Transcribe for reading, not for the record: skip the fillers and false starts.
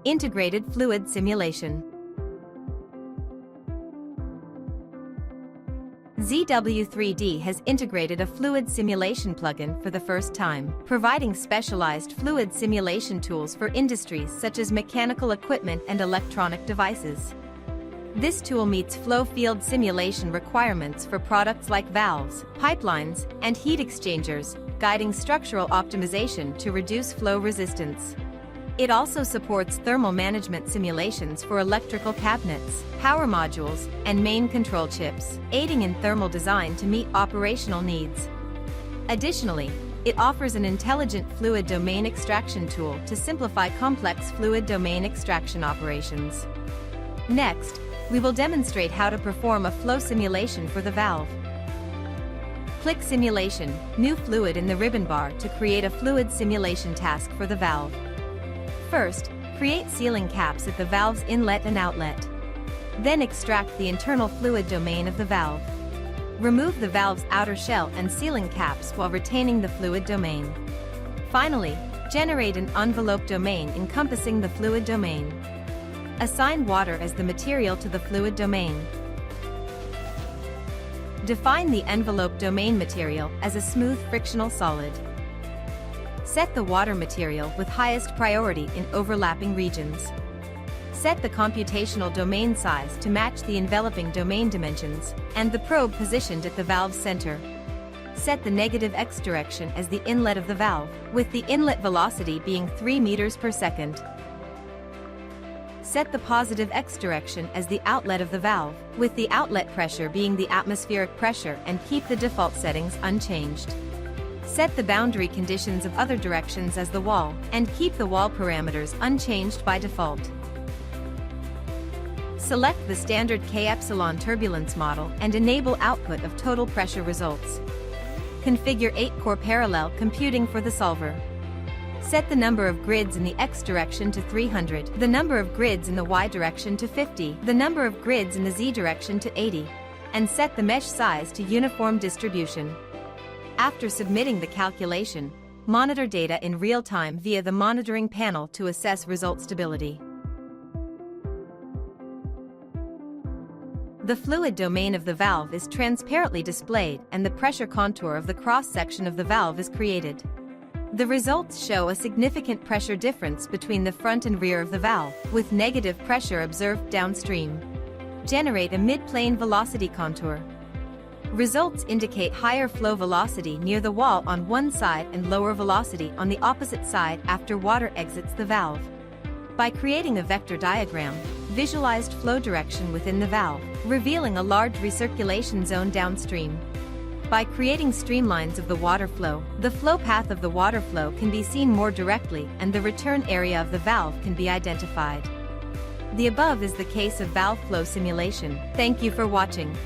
Integrated Fluid Simulation. ZW3D has integrated a fluid simulation plugin for the first time, providing specialized fluid simulation tools for industries such as mechanical equipment and electronic devices. This tool meets flow field simulation requirements for products like valves, pipelines, and heat exchangers, guiding structural optimization to reduce flow resistance. It also supports thermal management simulations for electrical cabinets, power modules, and main control chips, aiding in thermal design to meet operational needs. Additionally, it offers an intelligent fluid domain extraction tool to simplify complex fluid domain extraction operations. Next, we will demonstrate how to perform a flow simulation for the valve. Click Simulation, New Fluid in the ribbon bar to create a fluid simulation task for the valve. First, create sealing caps at the valve's inlet and outlet. Then extract the internal fluid domain of the valve. Remove the valve's outer shell and sealing caps while retaining the fluid domain. Finally, generate an envelope domain encompassing the fluid domain. Assign water as the material to the fluid domain. Define the envelope domain material as a smooth frictional solid. Set the water material with highest priority in overlapping regions. Set the computational domain size to match the enveloping domain dimensions, and the probe positioned at the valve's center. Set the negative x direction as the inlet of the valve, with the inlet velocity being 3 meters per second. Set the positive x direction as the outlet of the valve, with the outlet pressure being the atmospheric pressure, and keep the default settings unchanged. Set the boundary conditions of other directions as the wall, and keep the wall parameters unchanged by default. Select the standard K-epsilon turbulence model and enable output of total pressure results. Configure 8-core parallel computing for the solver. Set the number of grids in the X direction to 300, the number of grids in the Y direction to 50, the number of grids in the Z direction to 80, and set the mesh size to uniform distribution. After submitting the calculation, monitor data in real time via the monitoring panel to assess result stability. The fluid domain of the valve is transparently displayed and the pressure contour of the cross-section of the valve is created. The results show a significant pressure difference between the front and rear of the valve, with negative pressure observed downstream. Generate a mid-plane velocity contour. Results indicate higher flow velocity near the wall on one side and lower velocity on the opposite side after water exits the valve. By creating a vector diagram, visualized flow direction within the valve, revealing a large recirculation zone downstream. By creating streamlines of the water flow, the flow path of the water flow can be seen more directly and the return area of the valve can be identified. The above is the case of valve flow simulation. Thank you for watching.